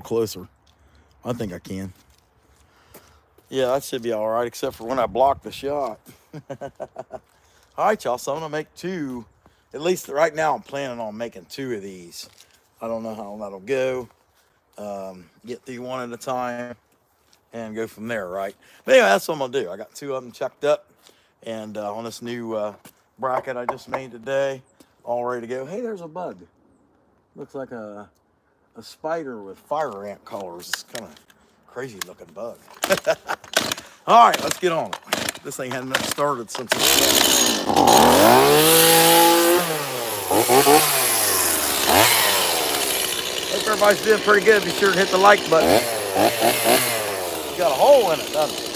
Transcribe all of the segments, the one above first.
closer. I think I can. Yeah, that should be all right, except for when I block the shot. All right, y'all, so I'm going to make two. At least right now I'm planning on making two of these. I don't know how long that'll go. Get through one at a time and go from there, right? But anyway, that's what I'm going to do. I got two of them checked up. And on this new bracket I just made today, all ready to go. Hey, there's a bug. Looks like a spider with fire ant colors. It's kind of crazy looking bug. All right, let's get on it. This thing hadn't been started since it's Hope everybody's doing pretty good. Be sure to hit the like button. It's got a hole in it, doesn't it?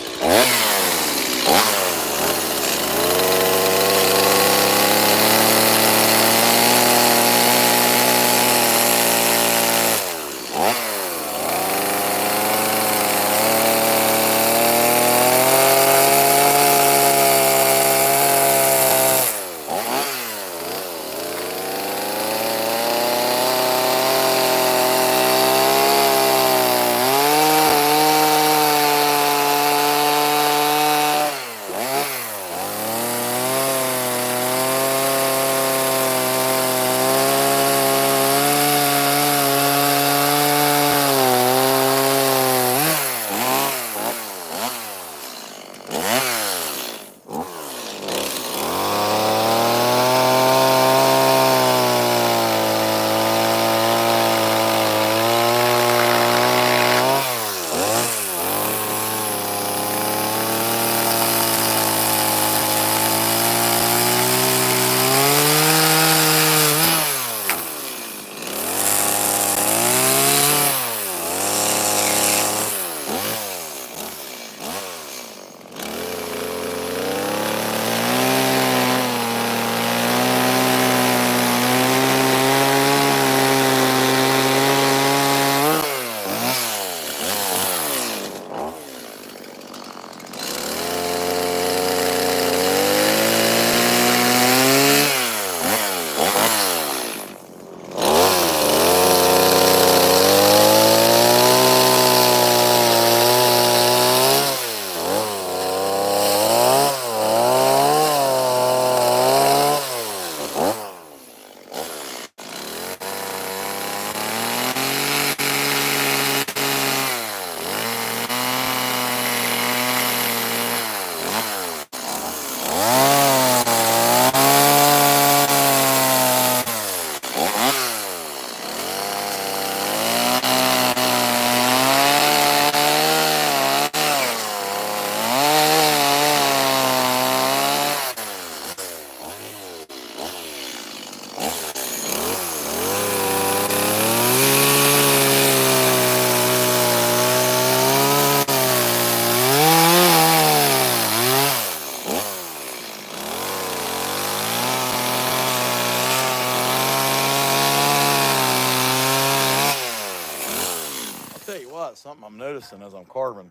Something I'm noticing as I'm carving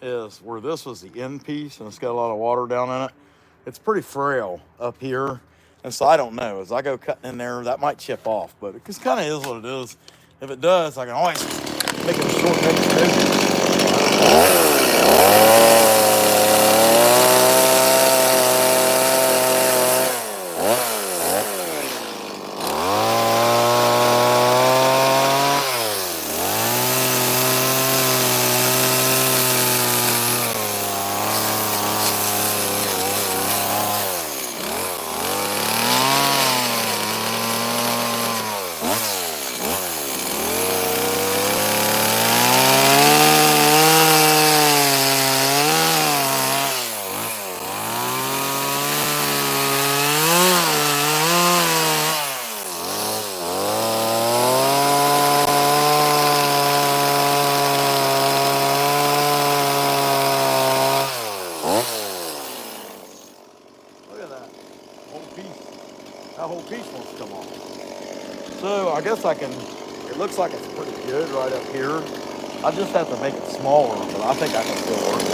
is where this was the end piece and it's got a lot of water down in it. It's pretty frail up here. And so I don't know. As I go cutting in there, that might chip off. But it just kind of is what it is. If it does, I can always make it a short extension. That whole piece wants to come off. So I guess I can, it looks like it's pretty good right up here. I just have to make it smaller, but I think I can still work it.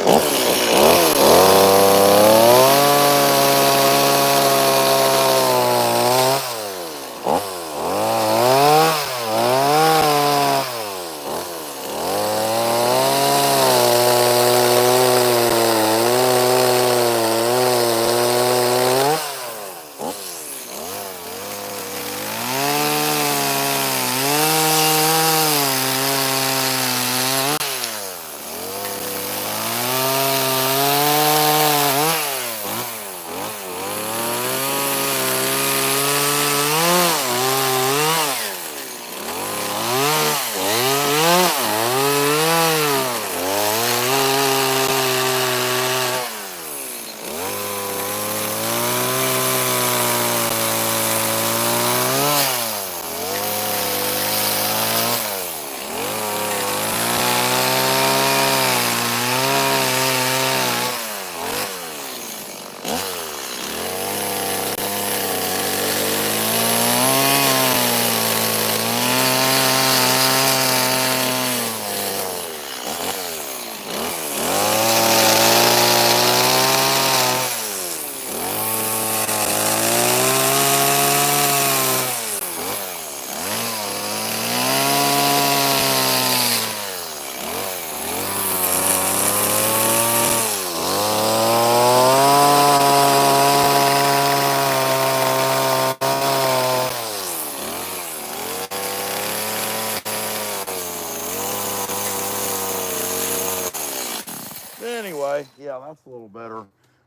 anyway, yeah, that's a little better.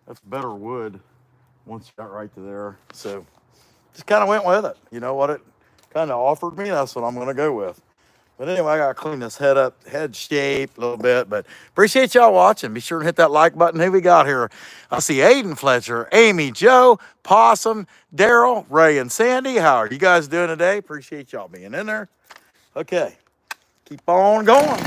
That's better wood once you got right to there. So just kind of went with it. You know what it kind of offered me? That's what I'm going to go with. But anyway, I got to clean this head up, head shape a little bit. But appreciate y'all watching. Be sure to hit that like button. Who we got here? I see Aiden Fletcher, Amy, Joe, Possum, Daryl, Ray, and Sandy. How are you guys doing today? Appreciate y'all being in there. Okay, keep on going.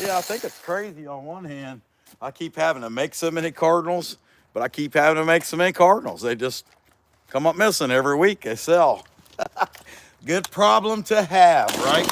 Yeah, I think it's crazy on one hand. I keep having to make so many Cardinals, but I keep having to make so many Cardinals. They just come up missing every week. They sell. Good problem to have, right?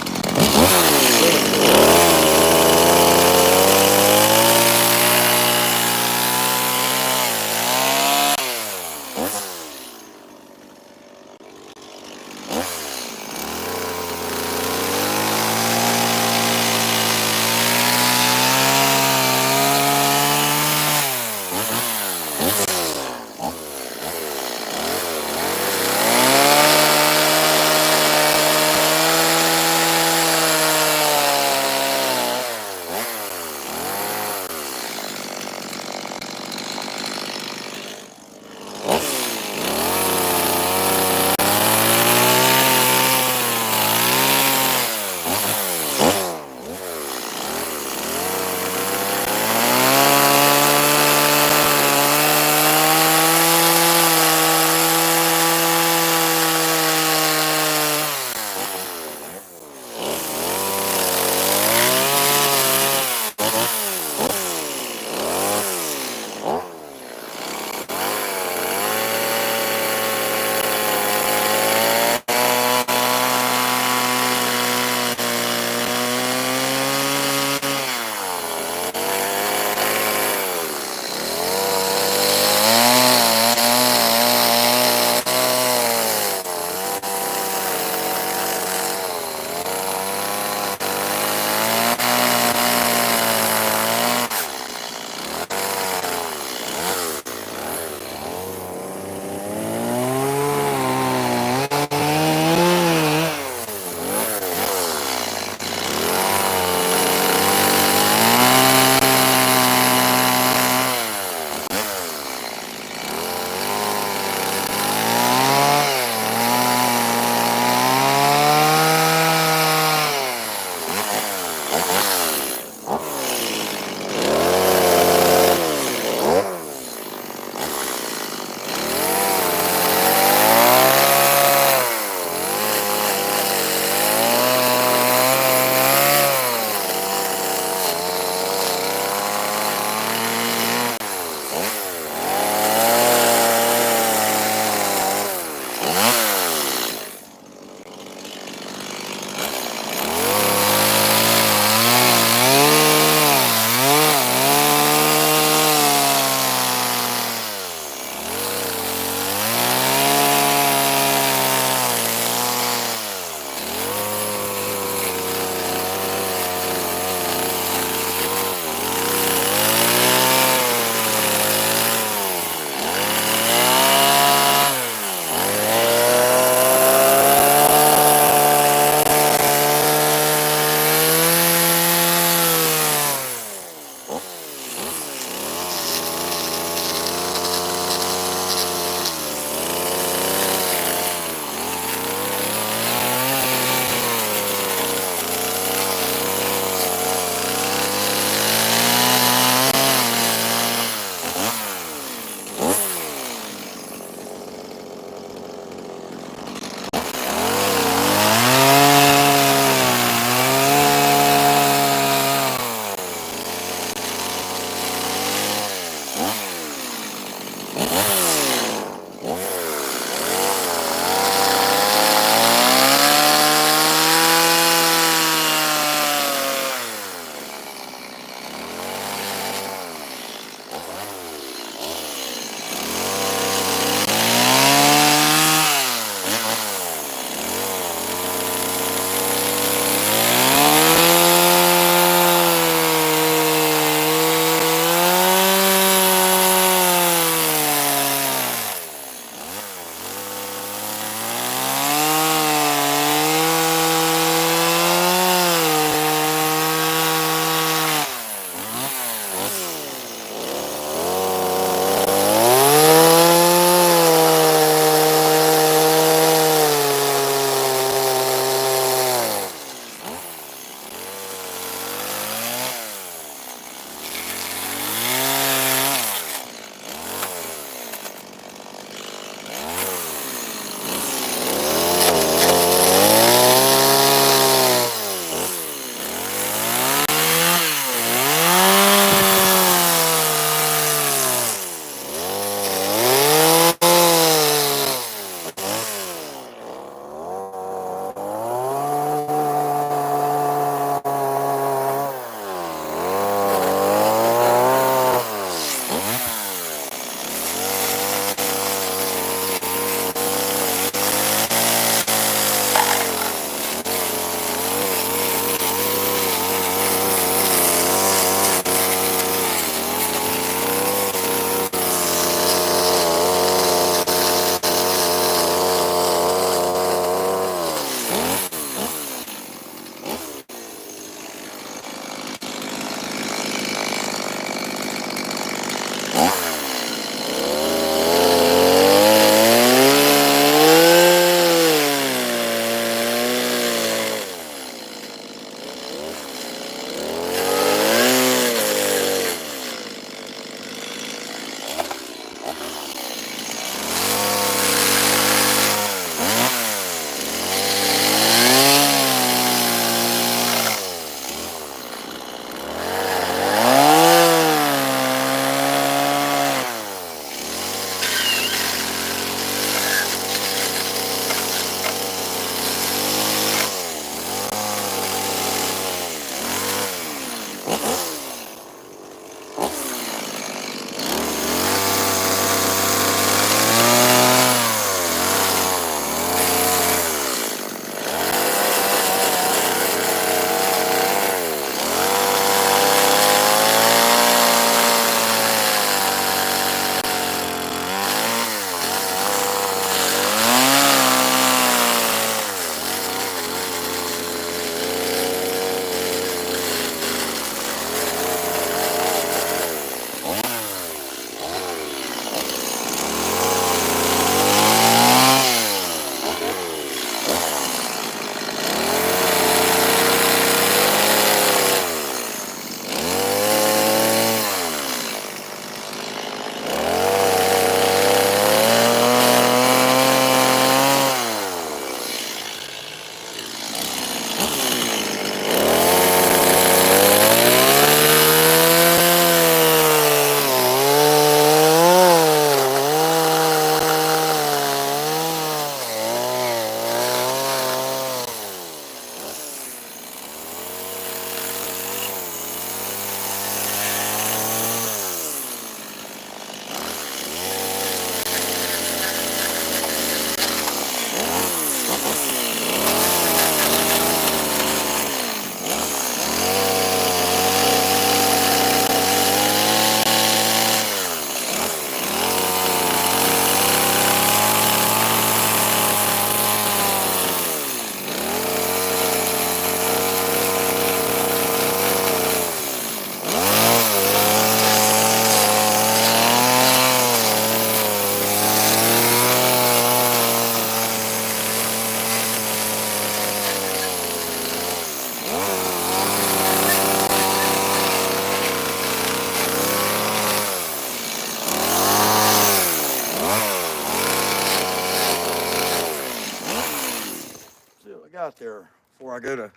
out there before I go to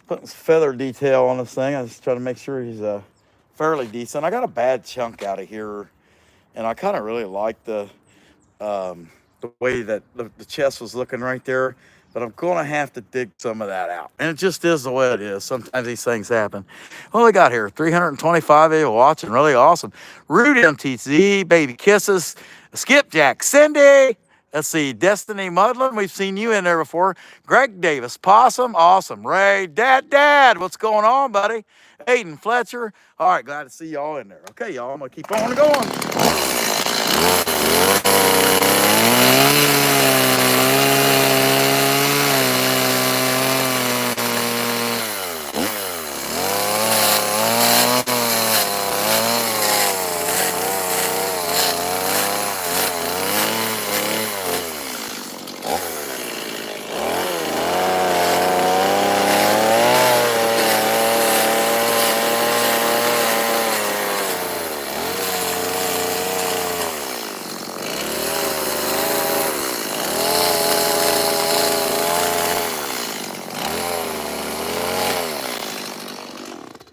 putting some feather detail on this thing. I just try to make sure he's fairly decent. I got a bad chunk out of here, and I kind of really like the way that the chest was looking right there, but I'm going to have to dig some of that out. And it just is the way it is. Sometimes these things happen. What we got here? 325 of you watching. Really awesome. Root MTZ, Baby Kisses, Skipjack, Cindy. Let's see, Destiny Mudlin. We've seen you in there before. Greg Davis, Possum, awesome. Ray, Dad, what's going on, buddy? Aiden Fletcher. All right, glad to see y'all in there. Okay, y'all, I'm going to keep on going.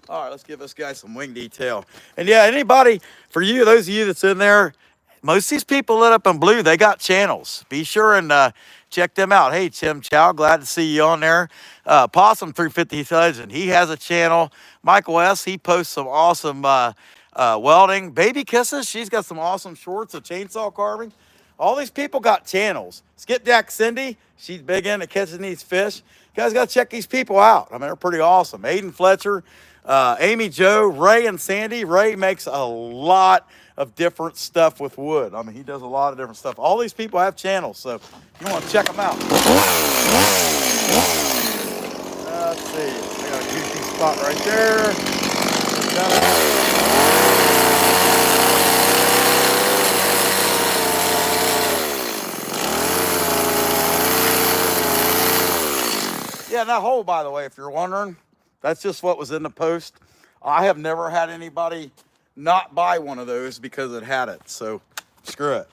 All right, let's give this guy some wing detail. And yeah, anybody, for you, those of you that's in there, most of these people lit up in blue, they got channels. Be sure and check them out. Hey, Tim Chow, glad to see you on there. Possum 350 Legend, he has a channel. Michael S., he posts some awesome welding. Baby Kisses, she's got some awesome shorts of chainsaw carving. All these people got channels. Skipjack Cindy, she's big into catching these fish. You guys got to check these people out. I mean, they're pretty awesome. Aiden Fletcher, Amy Jo, Ray and Sandy. Ray makes a lot of different stuff with wood. I mean, he does a lot of different stuff. All these people have channels, so you want to check them out. Let's see. I got a juicy spot right there. Yeah, that hole, by the way, if you're wondering, that's just what was in the post. I have never had anybody not buy one of those because it had it. So screw it.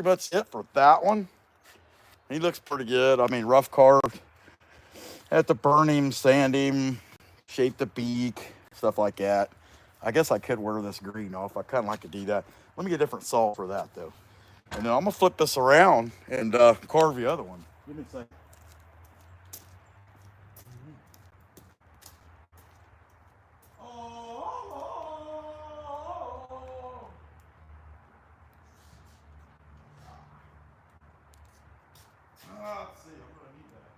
pretty much it for that one. He looks pretty good. I mean, rough carved. Had to burn him, sand him, shape the beak, stuff like that. I guess I could wear this green off. I kind of like to do that. Let me get a different saw for that, though. And then I'm going to flip this around and carve the other one. Give me a second. Let's see, I'm going to need that.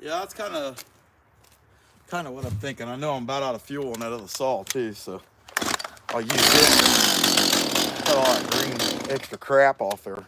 Yeah, that's kind of what I'm thinking. I know I'm about out of fuel on that other saw too, so I'll use it. Cut all that green extra crap off there.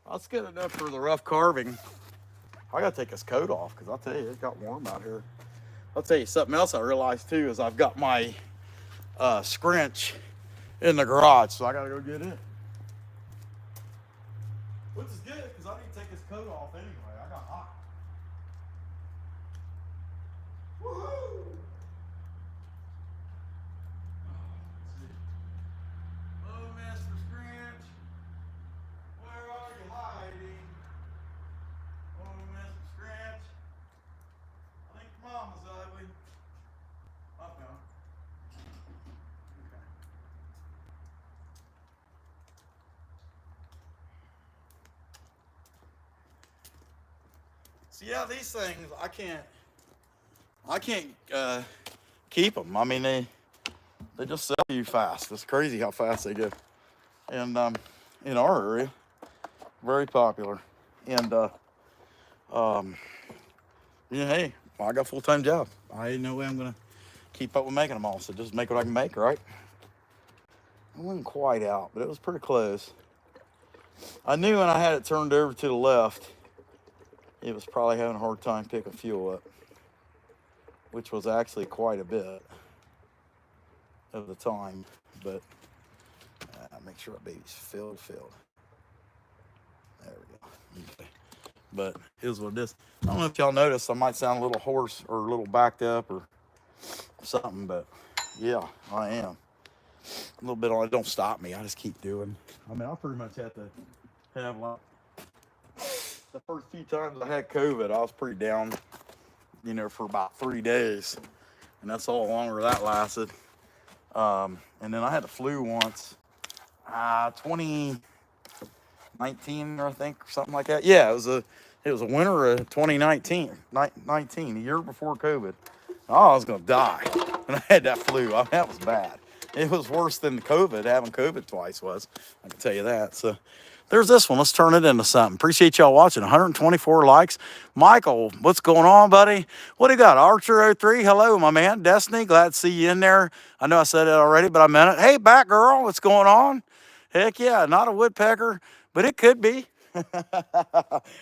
That's good enough for the rough carving. I gotta take this coat off because I'll tell you, it got warm out here. I'll tell you something else I realized too is I've got my scrunch in the garage, so I gotta go get it. Which is good because I need to take this coat off anyway. I got hot. Woohoo! Hello, Mr. Scrunch. Where are you hiding? Oh, Mr. Scratch. I think Mama's ugly. Up now. Okay. So yeah, these things I can't keep them. I mean they just sell you fast. It's crazy how fast they go. And in our area, very popular. And yeah, hey, well, I got a full-time job. I ain't no way I'm gonna keep up with making them all. So just make what I can make, right? I wasn't quite out, but it was pretty close. I knew when I had it turned over to the left, it was probably having a hard time picking fuel up, which was actually quite a bit of the time. But make sure that baby's filled. There we go. Okay. But here's what it is. I don't know if y'all noticed, I might sound a little hoarse or a little backed up or something, but yeah, I am. A little bit on it. Don't stop me. I just keep doing. I mean, I pretty much have to have like the first few times I had COVID, I was pretty down, you know, for about 3 days. And that's all longer that lasted. And then I had the flu once, 2019, I think, or something like that. Yeah, it was a winter of 2019, the year before COVID. Oh, I was gonna die when I had that flu. I mean, that was bad. It was worse than the COVID. Having COVID twice was. I can tell you that. So there's this one. Let's turn it into something. Appreciate y'all watching. 124 likes. Michael, what's going on, buddy? What do you got? Archer03, hello, my man. Destiny, glad to see you in there. I know I said it already, but I meant it. Hey, Batgirl, what's going on? Heck yeah, not a woodpecker, but it could be.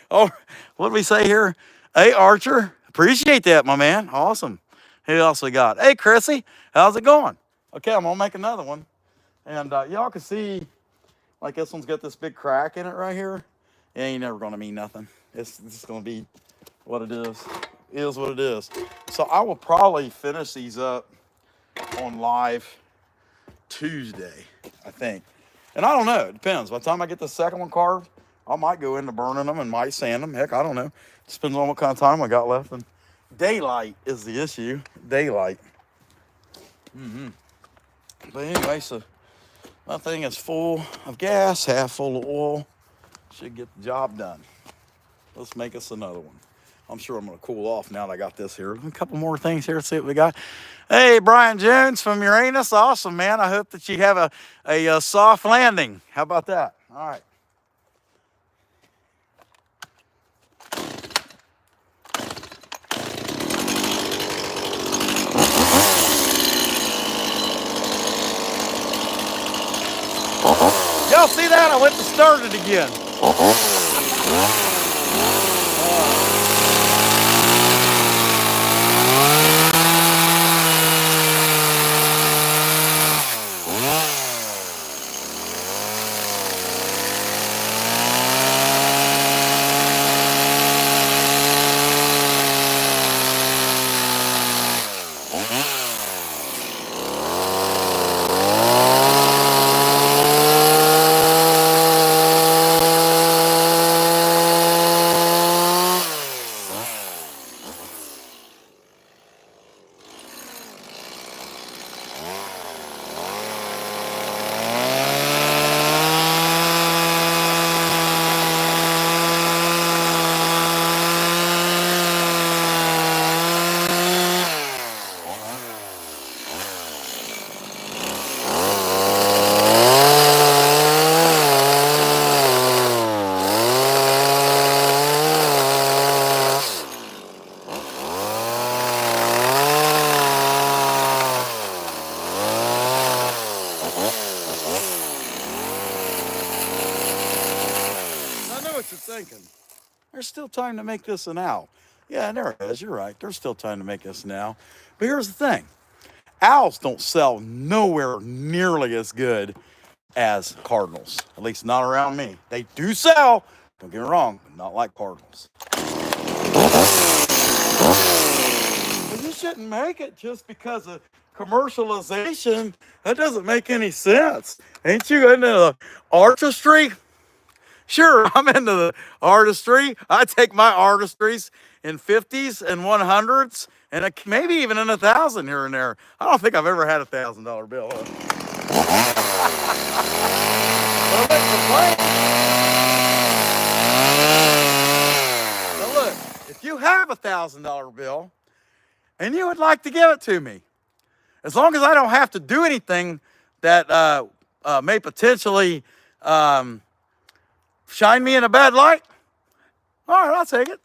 Oh, what did we say here? Hey, Archer, appreciate that, my man. Awesome. Who else we got? Hey, Chrissy, how's it going? Okay, I'm gonna make another one. And y'all can see Like this one's got this big crack in it right here. It ain't never gonna mean nothing. It's just gonna be what it is. It is what it is. So I will probably finish these up on live Tuesday, I think. And I don't know, it depends. By the time I get the second one carved, I might go into burning them and might sand them. Heck, I don't know. Just depends on what kind of time I got left. And daylight is the issue. Daylight. But anyway, so my thing is full of gas, half full of oil. Should get the job done. Let's make us another one. I'm sure I'm going to cool off now that I got this here. A couple more things here. Let's see what we got. Hey, Brian Jones from Uranus. Awesome, man. I hope that you have a soft landing. How about that? All right. Y'all see that? I went to start it again. Thinking there's still time to make this an owl. Yeah, there it is. You're right. There's still time to make this an owl. But here's the thing. Owls don't sell nowhere nearly as good as Cardinals. At least not around me. They do sell, don't get me wrong, but not like Cardinals. But you shouldn't make it just because of commercialization. That doesn't make any sense. Ain't you into the artistry? Sure, I'm into the artistry. I take my artistries in 50s and 100s and maybe even in 1,000 here and there. I don't think I've ever had $1,000 bill. Now look, if you have $1,000 bill and you would like to give it to me, as long as I don't have to do anything that may potentially shine me in a bad light, all right, I'll take it.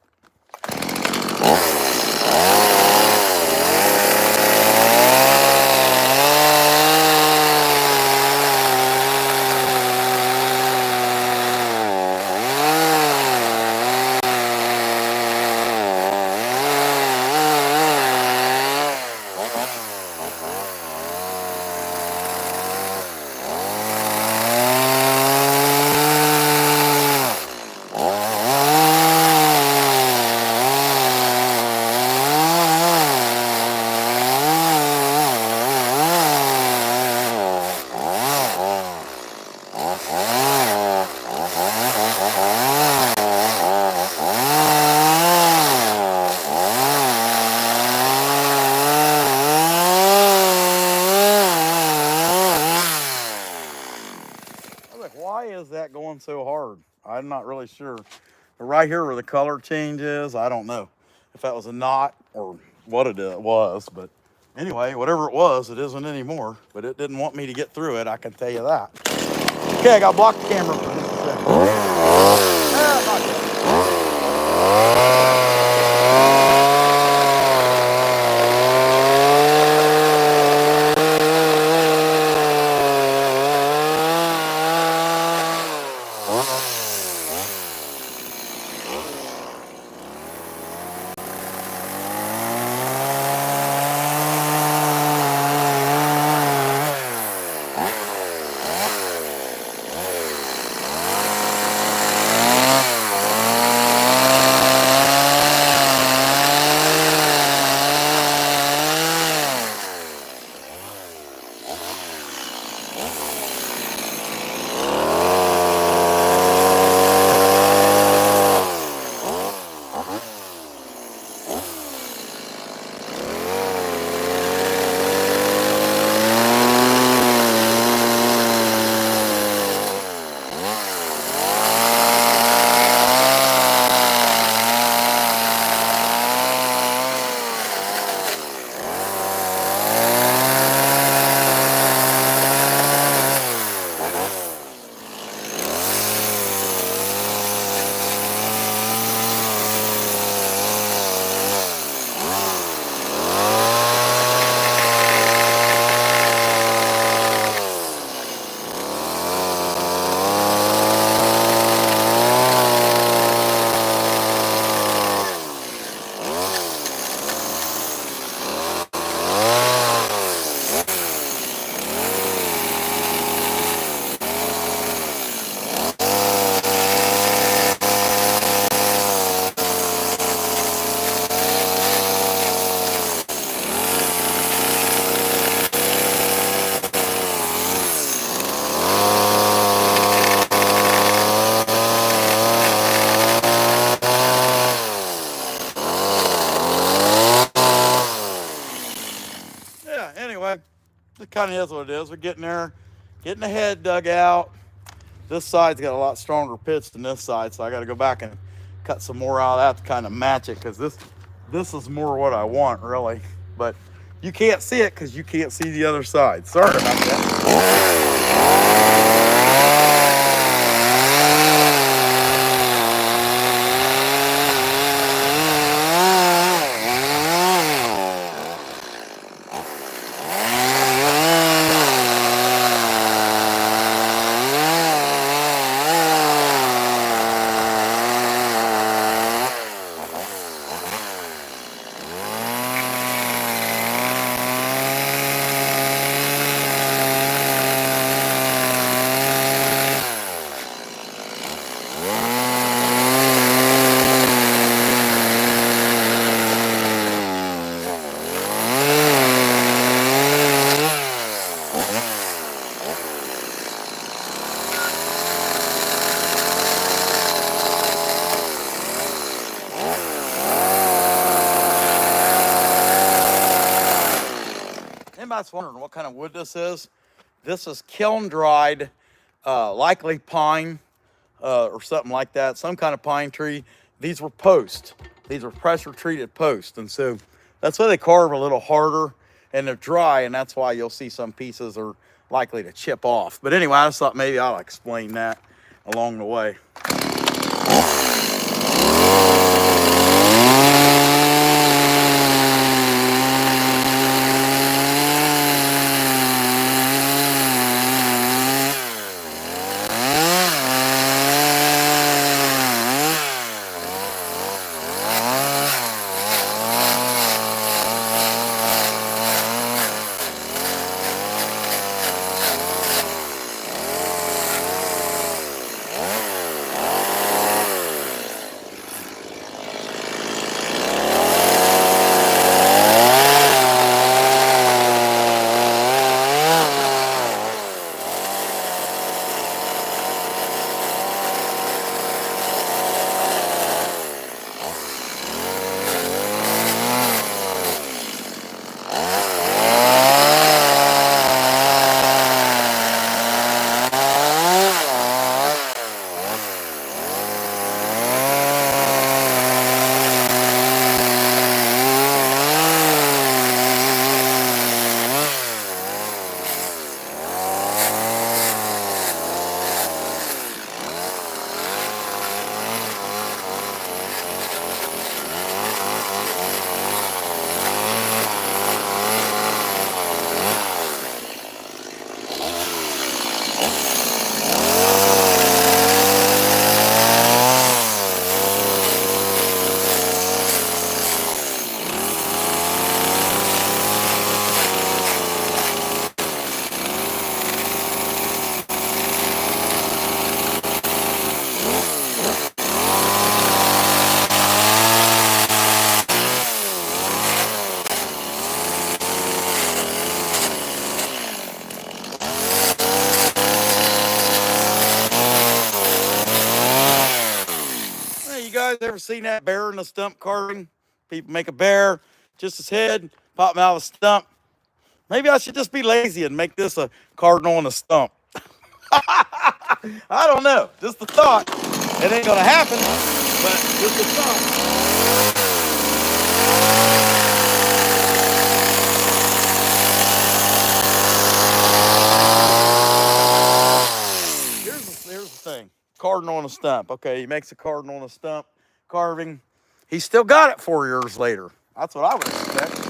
Is that going so hard? I'm not really sure. But right here where the color change is, I don't know if that was a knot or what it was. But anyway, whatever it was, it isn't anymore. But it didn't want me to get through it, I can tell you that. Okay, I got to block the camera for just a second. Not yet. It kind of is what it is. We're getting there, getting the head dug out. This side's got a lot stronger pitch than this side, so I got to go back and cut some more out of that to kind of match it, because this is more what I want, really. But you can't see it because you can't see the other side. Sorry about that. Anybody's wondering what kind of wood this is? This is kiln dried, likely pine or something like that, some kind of pine tree. These were posts. These were pressure treated posts. And so that's why they carve a little harder, and they're dry, and that's why you'll see some pieces are likely to chip off. But anyway, I just thought maybe I'll explain that along the way. Guys ever seen that bear in the stump carving? People make a bear, just his head, pop him out of a stump. Maybe I should just be lazy and make this a cardinal and a stump. I don't know. Just a thought. It ain't gonna happen, but just a thought. Here's the thing. Cardinal and a stump. Okay, he makes a cardinal and a stump carving. He's still got it 4 years later. That's what I would expect.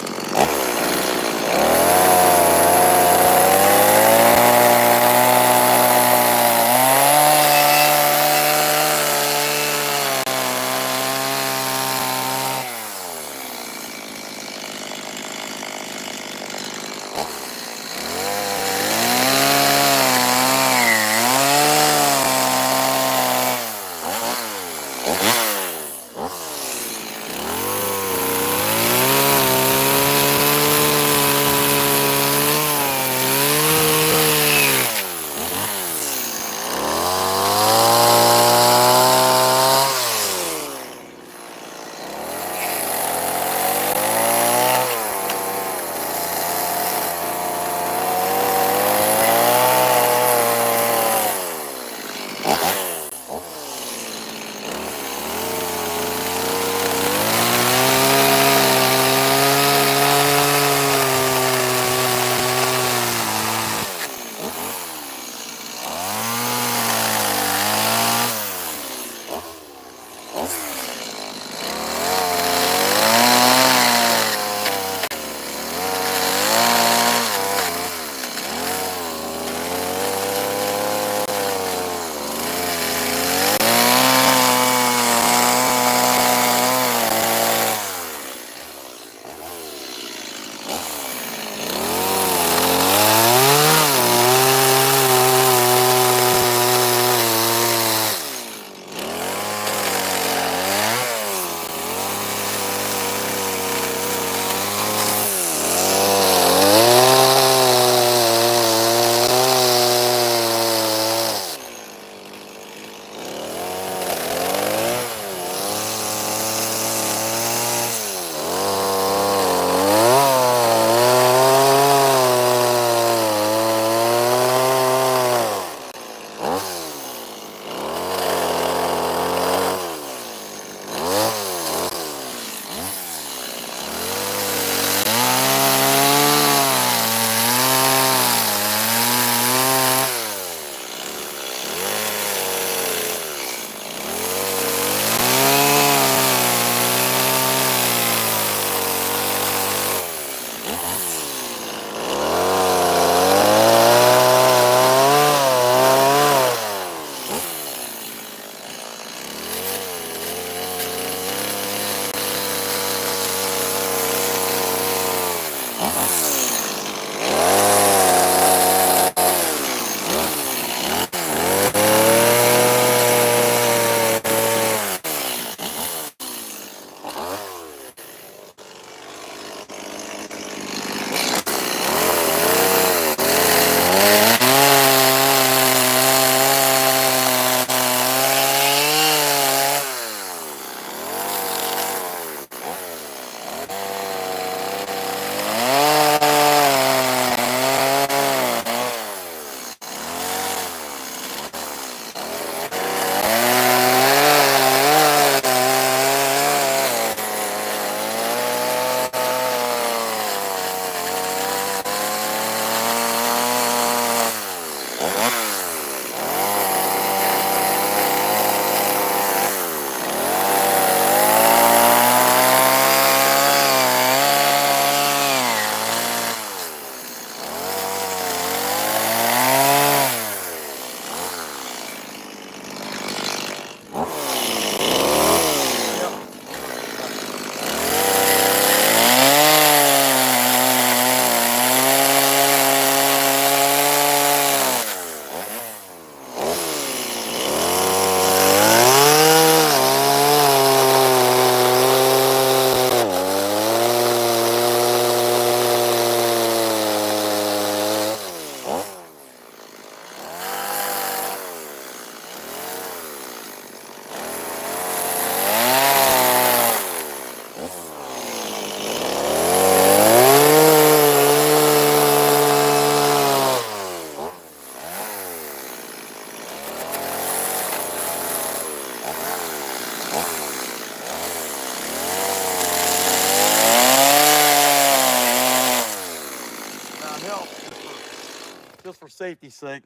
safety's sake,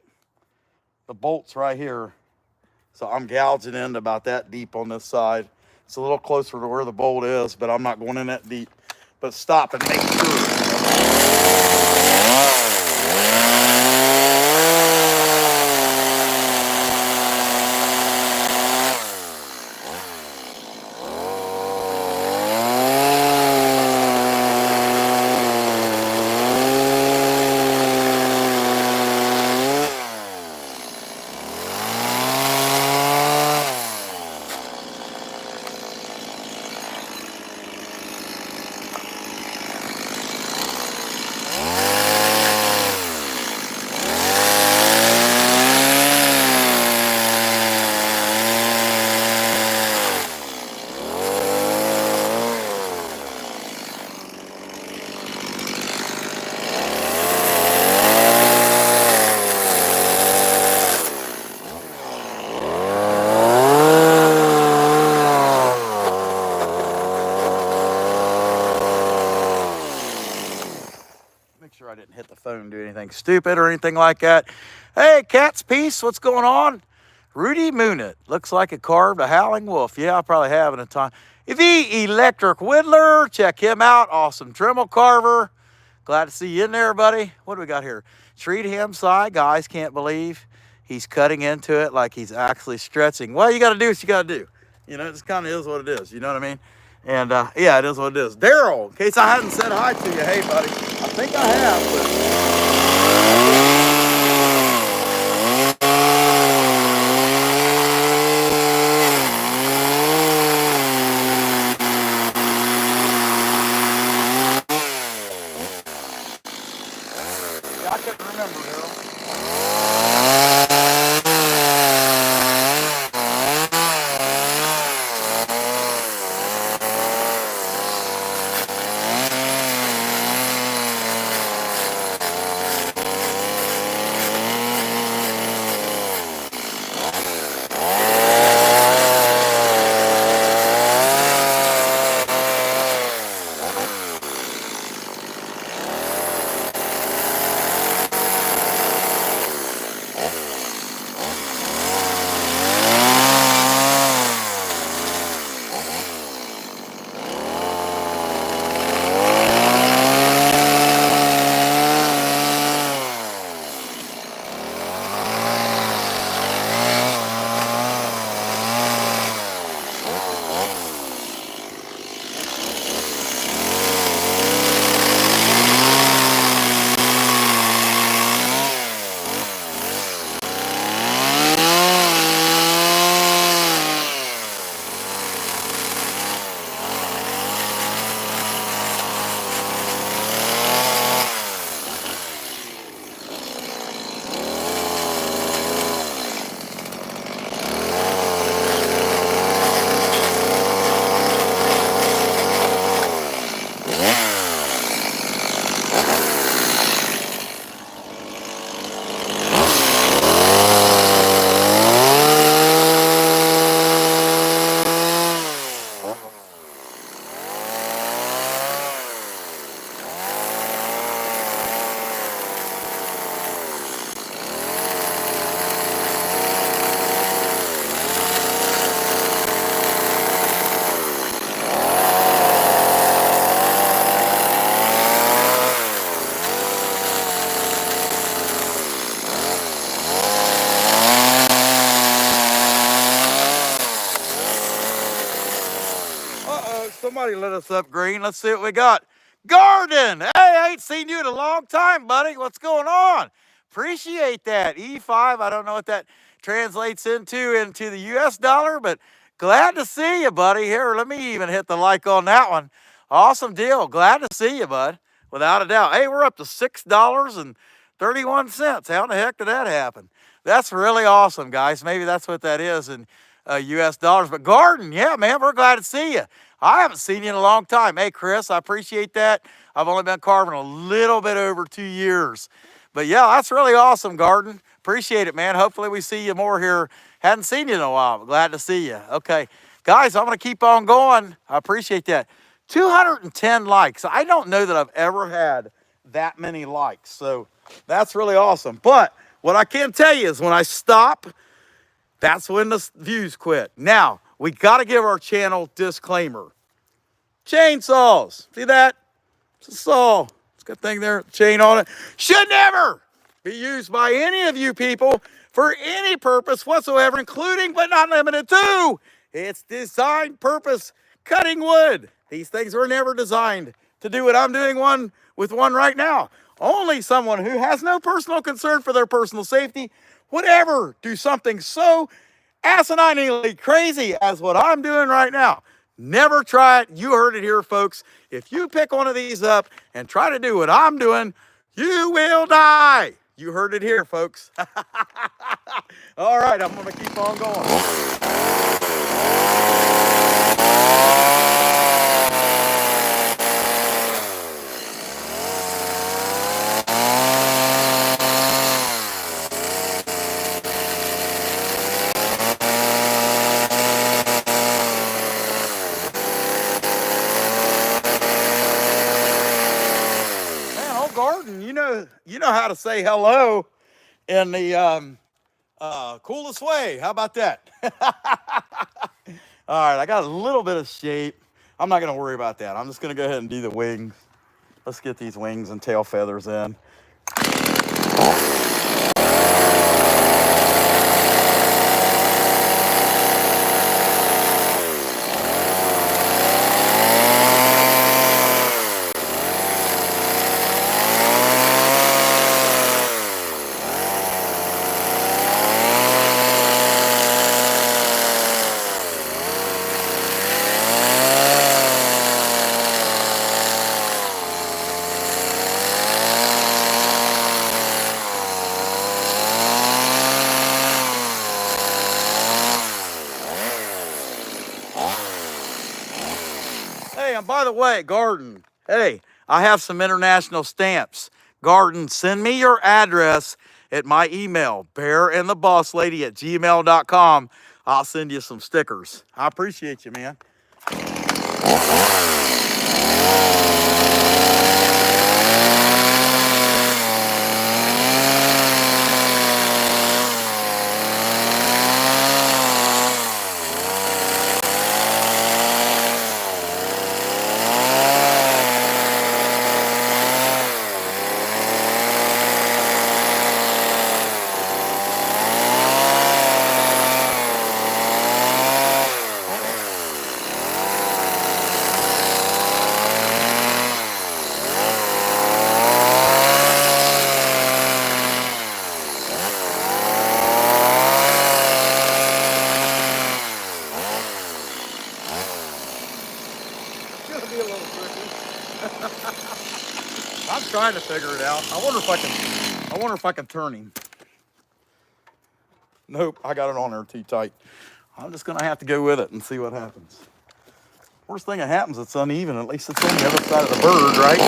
the bolt's right here. So I'm gouging in about that deep on this side. It's a little closer to where the bolt is, but I'm not going in that deep. But stop and make sure. Sure I didn't hit the phone and do anything stupid or anything like that. Hey, Cat's Piece, what's going on? Rudy Moonit, looks like it carved a howling wolf. Yeah, I probably have in a time. The Electric Whittler, check him out. Awesome Dremel carver. Glad to see you in there, buddy. What do we got here? Treat him side, guys, can't believe he's cutting into it like he's actually stretching. Well, you got to do what you got to do. You know, it just kind of is what it is. You know what I mean? And yeah, it is what it is. Daryl, in case I hadn't said hi to you, hey, buddy. I think I have, yeah, I couldn't remember, Daryl. Somebody let us up green. Let's see what we got. Garden. Hey, I ain't seen you in a long time, buddy. What's going on? Appreciate that. E5, I don't know what that translates into the US dollar, but glad to see you, buddy. Here, let me even hit the like on that one. Awesome deal. Glad to see you, bud. Without a doubt. Hey, we're up to $6.31. How in the heck did that happen? That's really awesome, guys. Maybe that's what that is in US dollars. But Garden, yeah, man, we're glad to see you. I haven't seen you in a long time. Hey, Chris, I appreciate that. I've only been carving a little bit over 2 years. But yeah, that's really awesome, Garden. Appreciate it, man. Hopefully we see you more here. Hadn't seen you in a while, but glad to see you. Okay, guys, I'm going to keep on going. I appreciate that. 210 likes. I don't know that I've ever had that many likes. So that's really awesome. But What I can tell you is when I stop, that's when the views quit. Now, we got to give our channel disclaimer. Chainsaws, see that? It's a saw. It's got a thing there, chain on it. Should never be used by any of you people for any purpose whatsoever, including but not limited to its design purpose, cutting wood. These things were never designed to do what I'm doing with one right now. Only someone who has no personal concern for their personal safety would ever do something so asininely crazy as what I'm doing right now. Never try it. You heard it here, folks. If you pick one of these up and try to do what I'm doing, you will die. You heard it here, folks. All right, I'm going to keep on going. Garden, you know how to say hello in the coolest way. How about that? All right, I got a little bit of shape. I'm not going to worry about that. I'm just going to go ahead and do the wings. Let's get these wings and tail feathers in. Hey, and by the way, Garden, hey, I have some international stamps. Garden, send me your address at my email, bearandthebosslady@gmail.com. I'll send you some stickers. I appreciate you, man. I'm trying to figure it out. I wonder if I can turn him. Nope, I got it on there too tight. I'm just gonna have to go with it and see what happens. Worst thing that happens, it's uneven. At least it's on the other side of the bird, right?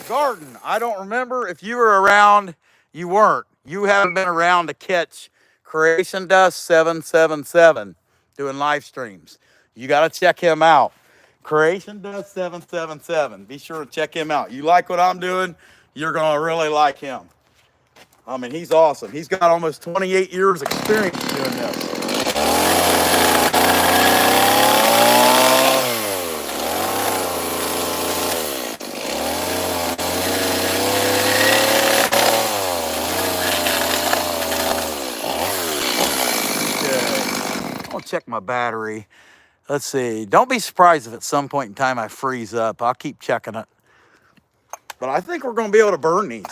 Garden, I don't remember if you were around. You weren't. You haven't been around to catch Creation Dust 777 doing live streams. You got to check him out. Creation Dust 777. Be sure to check him out. You like what I'm doing, you're going to really like him. I mean, he's awesome. He's got almost 28 years experience doing this. my battery. Let's see. Don't be surprised if at some point in time I freeze up. I'll keep checking it. But I think we're going to be able to burn these.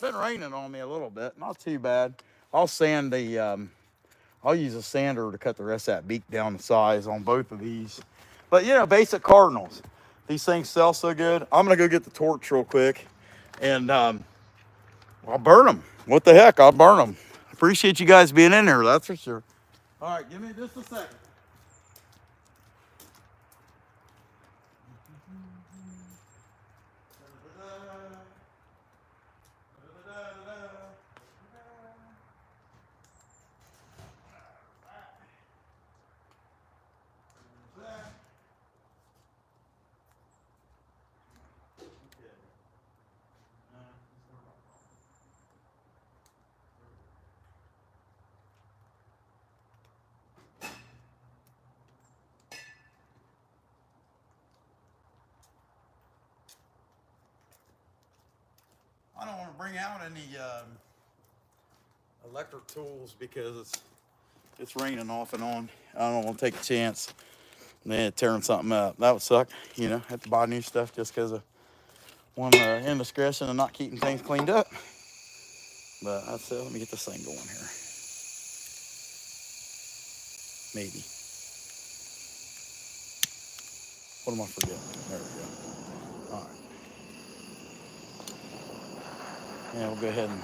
Been raining on me a little bit, not too bad. I'll sand the I'll use a sander to cut the rest of that beak down to size on both of these. But, you know, basic Cardinals. These things sell so good. I'm going to go get the torch real quick, and I'll burn them. What the heck? I'll burn them. Appreciate you guys being in here, that's for sure. All right, give me just a second. I don't want to bring out any electric tools because it's raining off and on. I don't want to take a chance and then tearing something up. That would suck, you know. Have to buy new stuff just because of one indiscretion and not keeping things cleaned up. But that's it. Let me get this thing going here. Maybe. What am I forgetting? There we go. All right. Yeah, we'll go ahead and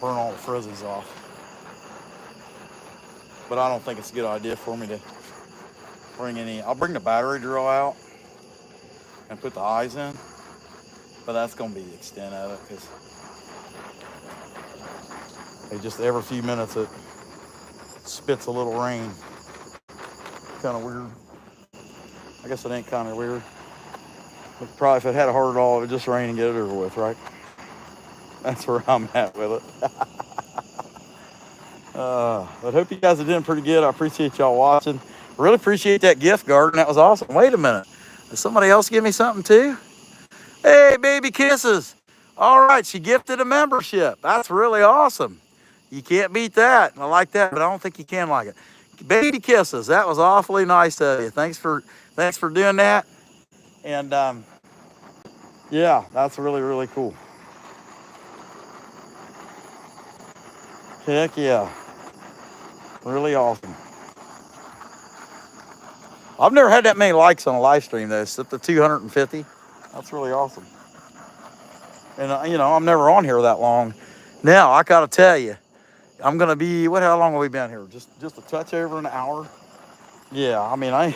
burn all the frizzies off. But I don't think it's a good idea for me to bring any. I'll bring the battery drill out and put the eyes in. But that's going to be the extent of it because just every few minutes it spits a little rain. Kind of weird. I guess it ain't kind of weird. But probably if it had a heart at all, it would just rain and get it over with, right? That's where I'm at with it. But hope you guys are doing pretty good. I appreciate y'all watching. Really appreciate that gift garden. That was awesome. Wait a minute. Did somebody else give me something too? Hey, baby kisses. All right, she gifted a membership. That's really awesome. You can't beat that. I like that, but I don't think you can like it. Baby kisses. That was awfully nice of you. Thanks for doing that. And yeah, that's really, really cool. Heck yeah. Really awesome. I've never had that many likes on a live stream though, except the 250. That's really awesome. And you know, I'm never on here that long. Now, I gotta tell you, I'm gonna be, how long have we been here? Just a touch over an hour. Yeah, I mean, I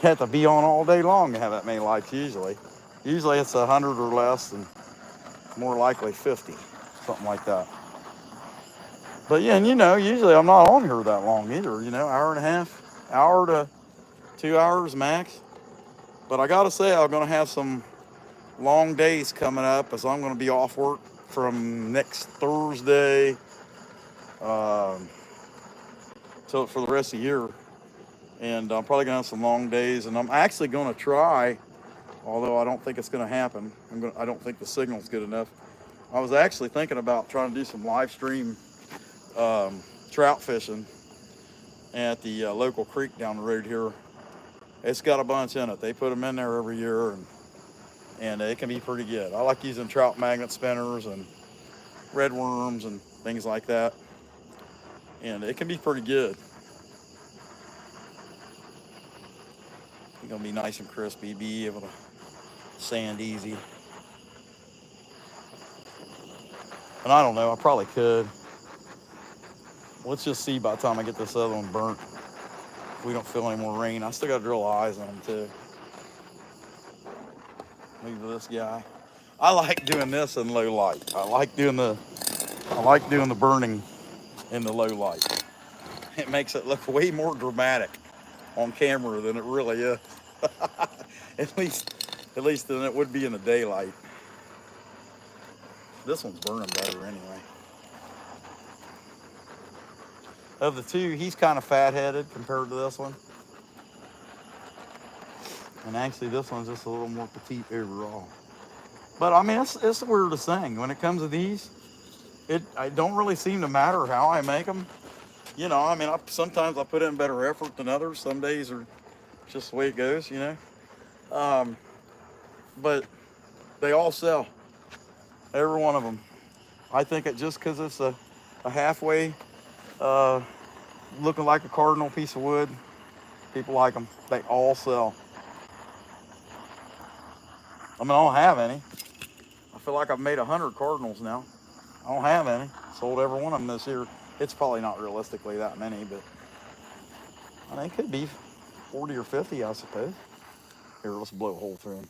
have to be on all day long to have that many likes usually. Usually it's 100 or less, and more likely 50, something like that. But yeah, and you know, usually I'm not on here that long either, you know, hour and a half, hour to 2 hours max. But I gotta say, I'm gonna have some long days coming up as I'm gonna be off work from next Thursday till for the rest of the year. And I'm probably gonna have some long days, and I'm actually gonna try, although I don't think it's gonna happen. I don't think the signal's good enough. I was actually thinking about trying to do some live stream trout fishing at the local creek down the road here. It's got a bunch in it. They put them in there every year, and it can be pretty good. I like using trout magnet spinners and red worms and things like that, and it can be pretty good. It's gonna be nice and crispy, be able to sand easy. And I don't know, I probably could. Let's just see by the time I get this other one burnt. If we don't feel any more rain. I still got to drill eyes on them too. Leave this guy. I like doing this in low light. I like doing the burning in the low light. It makes it look way more dramatic on camera than it really is. at least than it would be in the daylight. This one's burning better anyway. Of the two, he's kind of fat-headed compared to this one. And actually, this one's just a little more petite overall. But I mean, it's the weirdest thing. When it comes to these, it don't really seem to matter how I make them. You know, I mean, sometimes I put in better effort than others. Some days are just the way it goes, you know. But they all sell. Every one of them. I think it just because it's a halfway Uh, looking like a cardinal piece of wood. People like them. They all sell. I mean, I don't have any. I feel like I've made 100 cardinals now. I don't have any. Sold every one of them this year. It's probably not realistically that many, but I mean, it could be 40 or 50, I suppose. Here, let's blow a hole through them.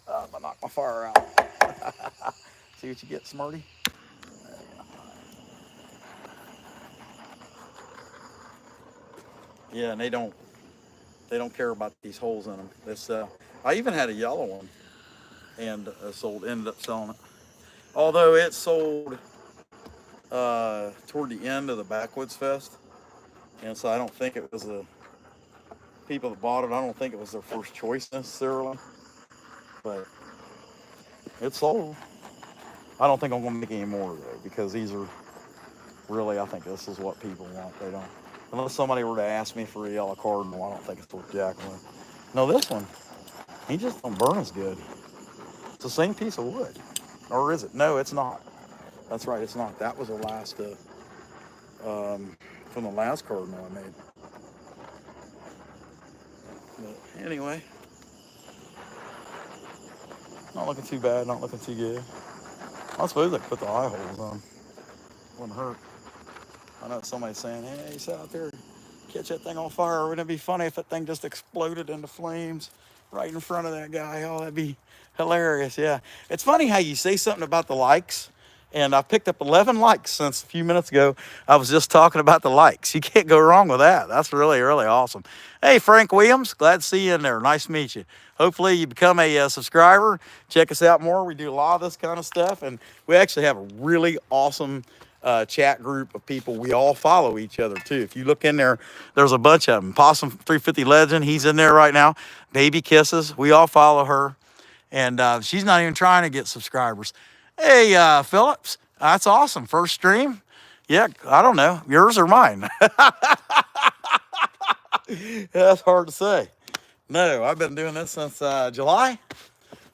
I'm gonna knock my fire out. See what you get, Smarty. Yeah, and they don't care about these holes in them. This I even had a yellow one and ended up selling it. Although it sold toward the end of the Backwoods Fest, and so I don't think it was the people that bought it. I don't think it was their first choice necessarily, but it sold. I don't think I'm gonna make any more though because these are really. I think this is what people want. They don't. Unless somebody were to ask me for a yellow cardinal, I don't think it's worth jacking with. No, this one, he just don't burn as good. It's the same piece of wood. Or is it? No, it's not. That's right, it's not. That was the last, from the last cardinal I made. But anyway, not looking too bad, not looking too good. I suppose I could put the eye holes on. Wouldn't hurt. I know somebody's saying, hey, he's out there, catch that thing on fire. Wouldn't it be funny if that thing just exploded into flames right in front of that guy? Oh, that'd be hilarious. Yeah. It's funny how you say something about the likes. And I've picked up 11 likes since a few minutes ago. I was just talking about the likes. You can't go wrong with that. That's really, really awesome. Hey, Frank Williams, glad to see you in there. Nice to meet you. Hopefully you become a subscriber. Check us out more. We do a lot of this kind of stuff. And we actually have a really awesome chat group of people. We all follow each other too. If you look in there, there's a bunch of them. Possum 350 Legend, he's in there right now. Baby Kisses, we all follow her. And she's not even trying to get subscribers. Hey, Phillips, that's awesome. First stream? Yeah, I don't know. Yours or mine? That's hard to say. No, I've been doing this since July.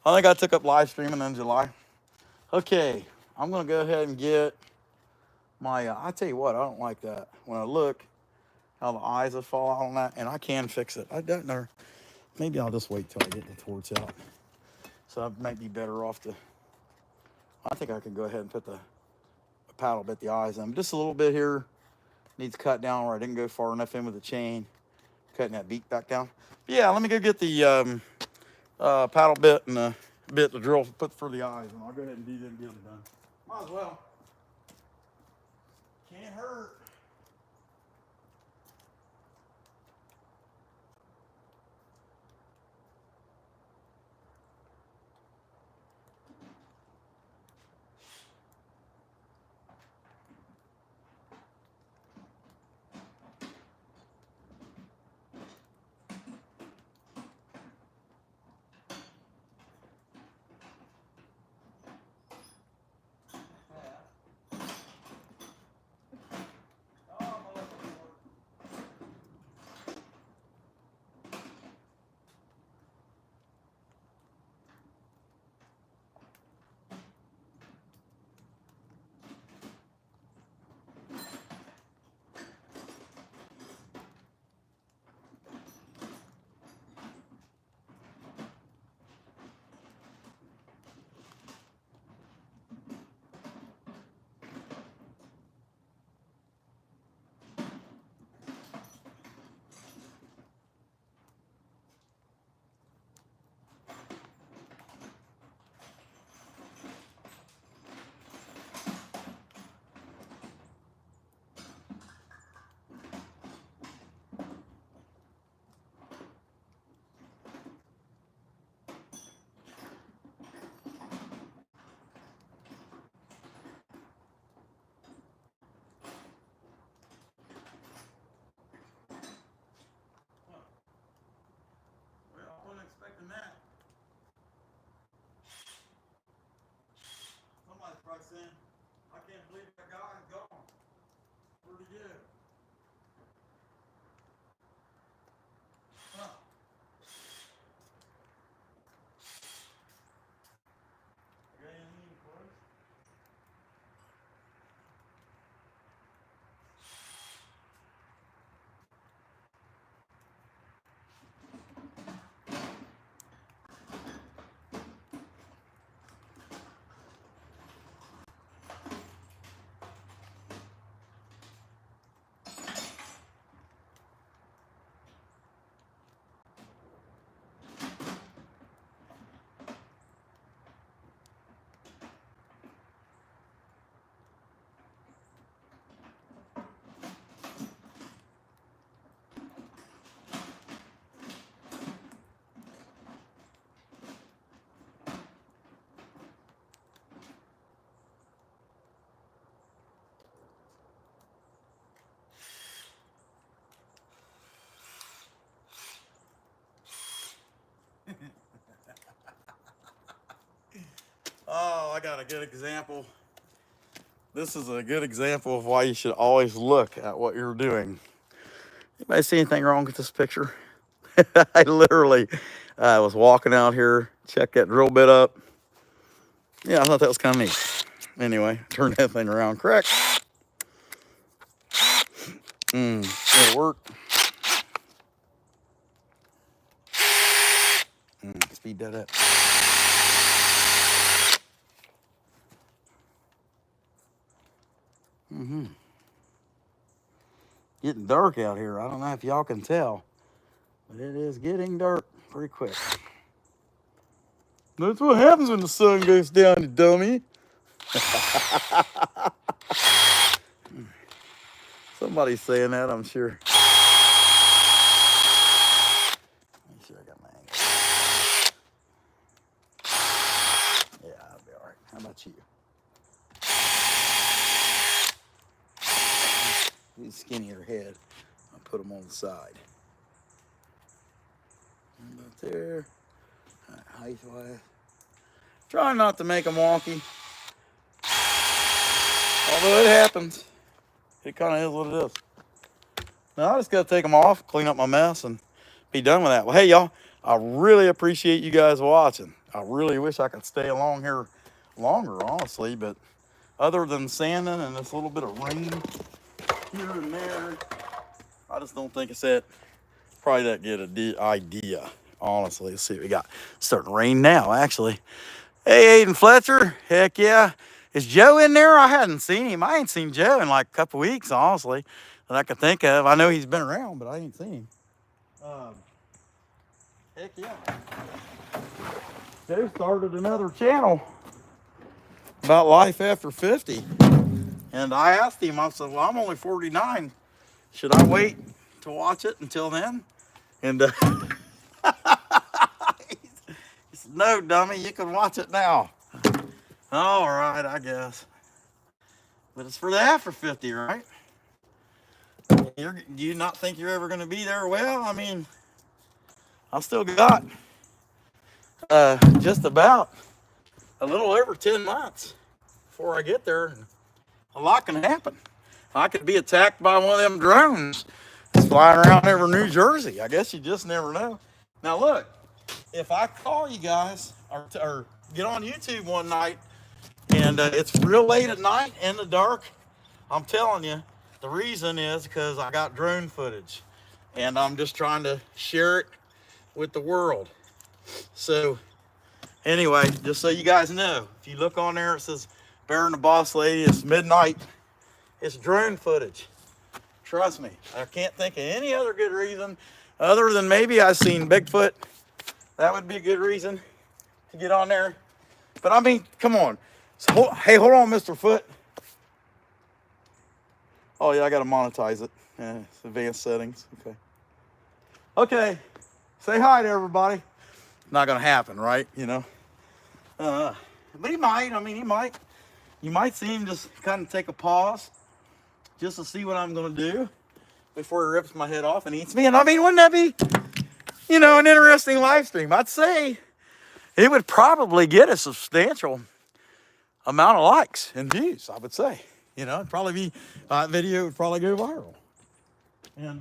I think I took up live streaming in July. Okay, I'm going to go ahead and get my, I tell you what, I don't like that. When I look, how the eyes will fall out on that, and I can fix it. I don't know. Maybe I'll just wait till I get the torch out. So I might be better off to, I think I can go ahead and put the paddle bit the eyes in. Just a little bit here needs cut down where I didn't go far enough in with the chain. Cutting that beak back down. But yeah, let me go get the paddle bit and the bit to drill put for the eyes, and I'll go ahead and do that and get it done. Might as well. Can't hurt. Oh, I got a good example. This is a good example of why you should always look at what you're doing. Anybody see anything wrong with this picture? I literally was walking out here, check that drill bit up. Yeah, I thought that was kind of neat. Anyway, turn that thing around correct. It'll work. Speed that up. Getting dark out here. I don't know if y'all can tell, but it is getting dark pretty quick. That's what happens when the sun goes down, you dummy. Somebody's saying that, I'm sure. Make sure I got my angle. Yeah, I'll be all right. How about you? These skinnier head. I'll put them on the side. About there. Height-wise. Try not to make them wonky. Although it happens. It kind of is what it is. Now I just got to take them off, clean up my mess, and be done with that. Well, hey, y'all. I really appreciate you guys watching. I really wish I could stay along here longer, honestly. But other than sanding and this little bit of rain here and there, I just don't think it's probably that good an idea. Honestly, let's see what we got. It's starting to rain now, actually. Hey, Aiden Fletcher. Heck yeah. Is Joe in there? I hadn't seen him. I ain't seen Joe in like a couple weeks, honestly, that I could think of. I know he's been around, but I ain't seen him. Heck yeah. Joe started another channel about life after 50. And I asked him, I said, well, I'm only 49. Should I wait to watch it until then? And he said, no, dummy, you can watch it now. All right, I guess. But it's for the after 50, right? Do you not think you're ever going to be there? Well, I mean, I've still got just about a little over 10 months before I get there. A lot can happen. I could be attacked by one of them drones that's flying around over New Jersey. I guess you just never know. Now look, if I call you guys or get on YouTube one night and it's real late at night in the dark, I'm telling you, the reason is because I got drone footage and I'm just trying to share it with the world. So anyway, just so you guys know, if you look on there, it says Bear and the Boss Lady, it's midnight. It's drone footage. Trust me, I can't think of any other good reason other than maybe I've seen Bigfoot. That would be a good reason to get on there. But I mean, come on. So, hey, hold on, Mr. Foot. Oh yeah, I gotta monetize it. It's advanced settings. Okay. Okay. Say hi to everybody. Not gonna happen, right? You know. But he might. I mean, he might. You might see him just kind of take a pause, just to see what I'm gonna do before he rips my head off and eats me. And I mean, wouldn't that be, you know, an interesting live stream? I'd say it would probably get a substantial amount of likes and views. I would say, you know, it'd probably be video would probably go viral. And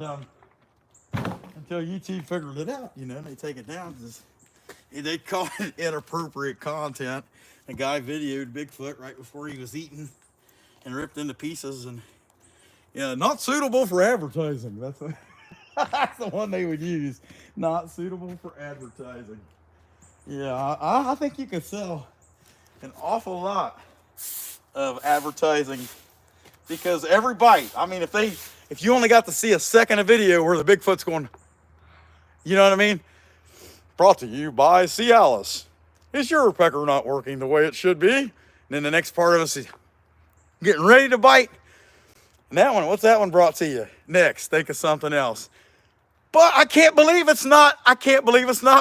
until YouTube figured it out, you know, they take it down because they call it inappropriate content. A guy videoed Bigfoot right before he was eaten and ripped into pieces, and yeah, not suitable for advertising. That's that's the one they would use. Not suitable for advertising. Yeah, I think you could sell an awful lot of advertising because every bite. I mean, if you only got to see a second of video where the Bigfoot's going, you know what I mean? Brought to you by Cialis. Is your pecker not working the way it should be? And then the next part of us is getting ready to bite. And that one, what's that one brought to you? Next, think of something else. But I can't believe it's not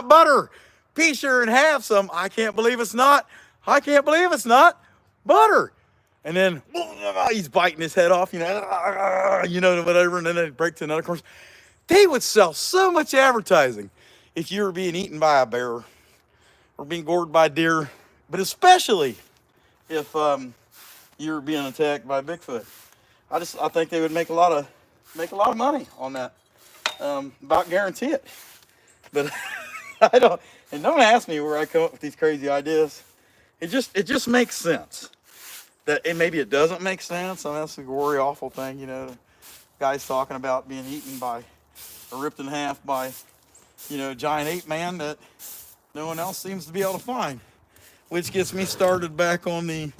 butter. Be sure and have some. I can't believe it's not butter. And then he's biting his head off, you know, whatever. And then they break to another course. They would sell so much advertising if you were being eaten by a bear or being gored by deer but especially if you're being attacked by Bigfoot. I think they would make a lot of money on that. About guarantee it. But I don't, and don't ask me where I come up with these crazy ideas. It just makes sense. Maybe it doesn't make sense. I mean, that's a gory, awful thing, you know. The guy's talking about being eaten by, or ripped in half by, you know, a giant ape man that no one else seems to be able to find. Which gets me started back on the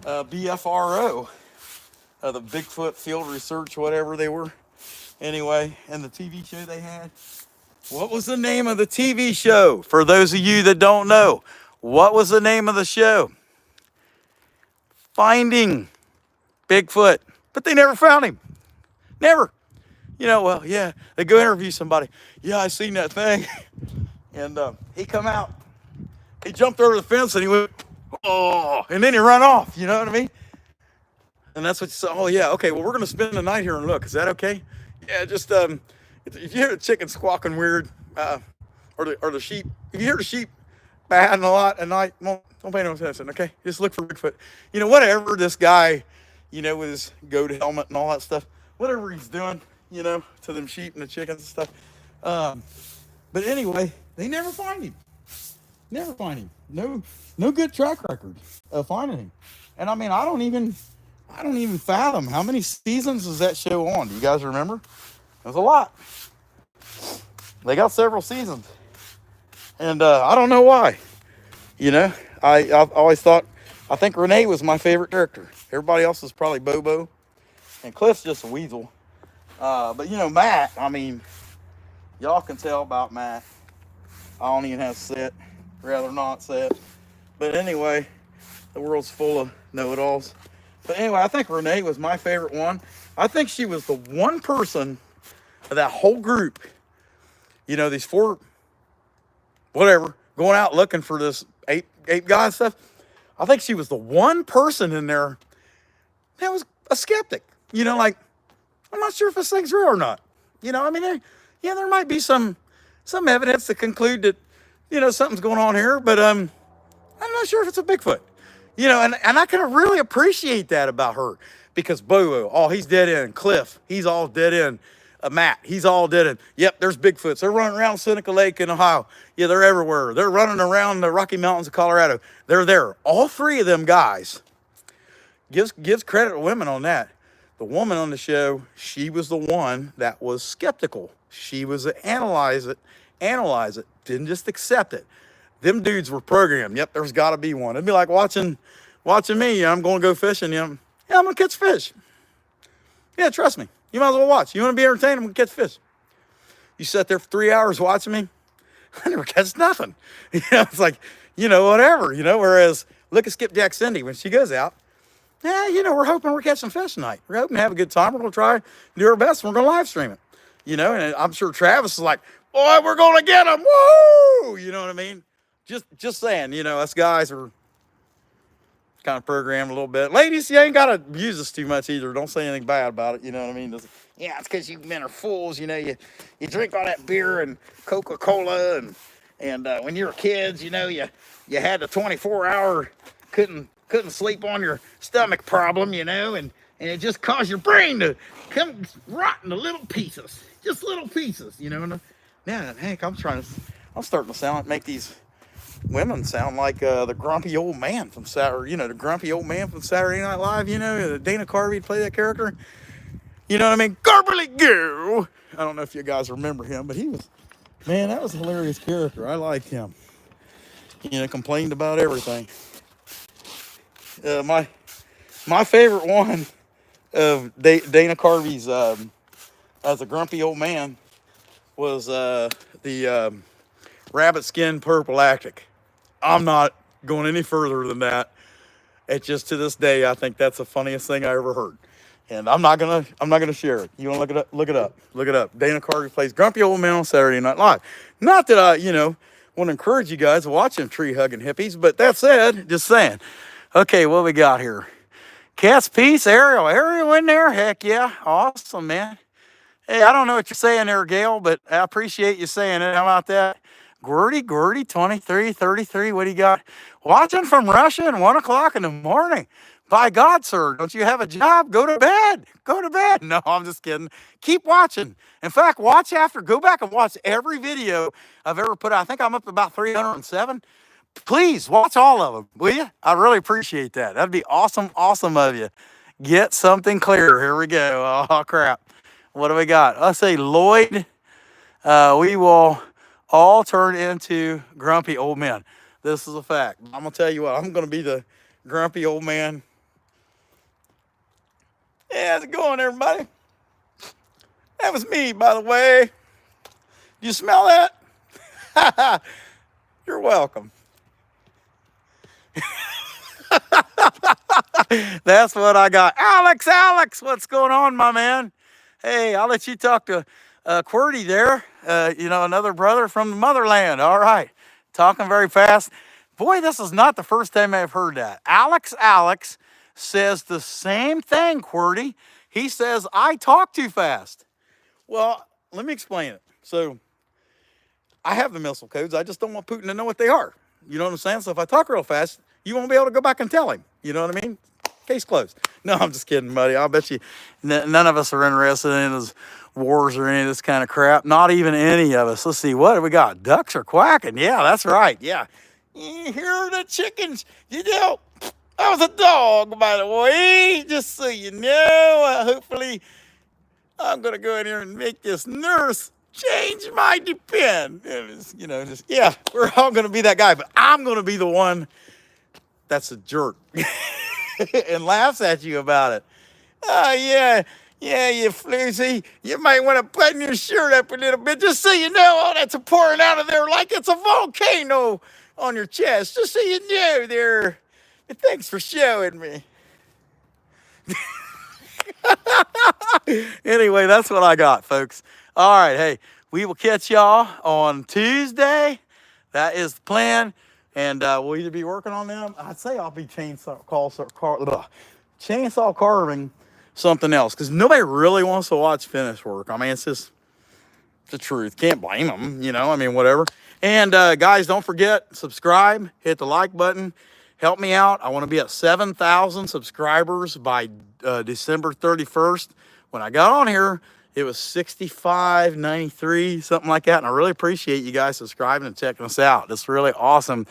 BFRO, the Bigfoot Field Research, whatever they were. Anyway, and the TV show they had. What was the name of the TV show? For those of you that don't know, what was the name of the show? Finding Bigfoot. But they never found him. Never. You know, well, yeah, they go interview somebody. Yeah, I seen that thing. And he come out. He jumped over the fence and he went, oh, and then he run off. You know what I mean? And that's what you say. Oh, yeah, okay, well, we're going to spend the night here and look. Is that okay? Yeah, just, if you hear the chicken squawking weird, or the sheep, if you hear the sheep baaing a lot at night, don't pay no attention, okay? Just look for Bigfoot. You know, whatever this guy, you know, with his goat helmet and all that stuff, whatever he's doing, you know, to them sheep and the chickens and stuff. But anyway, they never find him. Never find him. No good track record of finding him. And I mean, I don't even fathom how many seasons was that show on. Do you guys remember? It was a lot. They got several seasons. And I don't know why. You know, I've always thought, I think Renee was my favorite character. Everybody else was probably Bobo. And Cliff's just a weasel. But, you know, Matt, I mean, y'all can tell about Matt. I don't even have set. Rather not set. But anyway, the world's full of know-it-alls. But anyway, I think Renee was my favorite one. I think she was the one person of that whole group, you know, these four, whatever, going out looking for this ape guy and stuff. I think she was the one person in there that was a skeptic. You know, like, I'm not sure if this thing's real or not. You know, I mean, there might be some evidence to conclude that, you know, something's going on here, but I'm not sure if it's a Bigfoot. You know, and I can really appreciate that about her, because Bobo, oh, he's dead end. Cliff, he's all dead end. Matt, he's all dead end. Yep, there's Bigfoots. They're running around Seneca Lake in Ohio. Yeah, they're everywhere. They're running around the Rocky Mountains of Colorado. They're there. All three of them guys gives credit to women on that. The woman on the show, she was the one that was skeptical. She was analyze it, didn't just accept it. Them dudes were programmed. Yep, there's got to be one. It'd be like watching me. I'm going to go fishing. Yeah, I'm going to catch fish. Yeah, trust me. You might as well watch. You want to be entertained? I'm going to catch fish. You sit there for 3 hours watching me, I never catch nothing. You know, it's like, you know, whatever, you know, whereas look at Skipjack Cindy when she goes out. Yeah, you know, we're hoping we're catching fish tonight. We're hoping to have a good time. We're going to try and do our best. And we're going to live stream it. You know, and I'm sure Travis is like, boy, we're going to get them. Woo! You know what I mean? Just saying, you know, us guys are kind of programmed a little bit. Ladies, you ain't got to abuse us too much either. Don't say anything bad about it. You know what I mean? Yeah, it's because you men are fools. You know, you drink all that beer and Coca-Cola, and when you were kids, you know, you had the 24-hour couldn't sleep on your stomach problem, you know, and it just caused your brain to come rot into little pieces, just little pieces, you know. And yeah, Hank, I'm starting to make these women sound like the grumpy old man from Saturday, you know, the grumpy old man from Saturday Night Live, you know, Dana Carvey played that character. You know what I mean? Garbly Goo. I don't know if you guys remember him, but that was a hilarious character. I liked him. You know, complained about everything. My favorite one of Dana Carvey's as a grumpy old man was the rabbit skin purple Arctic. I'm not going any further than that. It's just, to this day, I think that's the funniest thing I ever heard. And I'm not gonna share it. You want to look it up. Dana Carvey plays grumpy old man on Saturday Night Live. Not that I, you know, want to encourage you guys to watch them tree hugging hippies, but that said, just saying. Okay, what we got here? Cat's piece, Ariel in there. Heck yeah, awesome, man. Hey, I don't know what you're saying there, Gail, but I appreciate you saying it. How about that? Gordy, 23, 33. What do you got? Watching from Russia at 1 o'clock in the morning. By God, sir, don't you have a job? Go to bed. Go to bed. No, I'm just kidding. Keep watching. In fact, watch after. Go back and watch every video I've ever put out. I think I'm up to about 307. Please watch all of them, will you? I really appreciate that. That'd be awesome, awesome of you. Get something clear. Here we go. Oh, crap. What do we got? Let's say Lloyd. We will all turn into grumpy old men. This is a fact. I'm going to tell you what. I'm going to be the grumpy old man. Yeah, how's it going, everybody? That was me, by the way. You smell that? You're welcome. That's what I got. Alex, what's going on, my man? Hey, I'll let you talk to QWERTY there. Another brother from the motherland. All right. Talking very fast. Boy, this is not the first time I've heard that. Alex says the same thing, QWERTY. He says, I talk too fast. Well, let me explain it. So, I have the missile codes. I just don't want Putin to know what they are. You know what I'm saying? So if I talk real fast, you won't be able to go back and tell him. You know what I mean? Case closed. No, I'm just kidding, buddy. I'll bet you none of us are interested in those wars or any of this kind of crap. Not even any of us. Let's see. What do we got? Ducks are quacking. Yeah, that's right. Yeah. You hear the chickens? That was a dog, by the way. Just so you know. Hopefully, I'm going to go in here and make this nurse change my pen. Yeah, we're all going to be that guy, but I'm going to be the one that's a jerk and laughs at you about it. Oh, yeah, you floozy. You might want to button your shirt up a little bit just so you know all that's pouring out of there like it's a volcano on your chest. Just so you know there. But thanks for showing me. Anyway, that's what I got, folks. All right, hey, we will catch y'all on Tuesday. That is the plan. And we'll either be working on them. I'd say I'll be chainsaw carving something else. Because nobody really wants to watch finish work. I mean, it's just the truth. Can't blame them, whatever. And guys, don't forget, subscribe. Hit the like button. Help me out. I want to be at 7,000 subscribers by December 31st. When I got on here, it was 6593, something like that. And I really appreciate you guys subscribing and checking us out. It's really awesome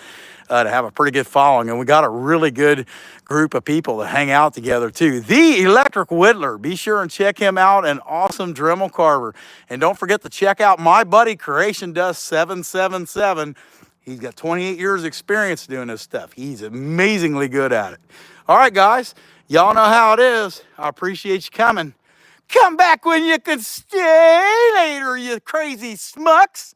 to have a pretty good following. And we got a really good group of people that hang out together too. The Electric Whittler. Be sure and check him out. An awesome Dremel carver. And don't forget to check out my buddy Creation Dust 777. He's got 28 years experience doing this stuff. He's amazingly good at it. All right, guys. Y'all know how it is. I appreciate you coming. Come back when you can stay later, you crazy smucks.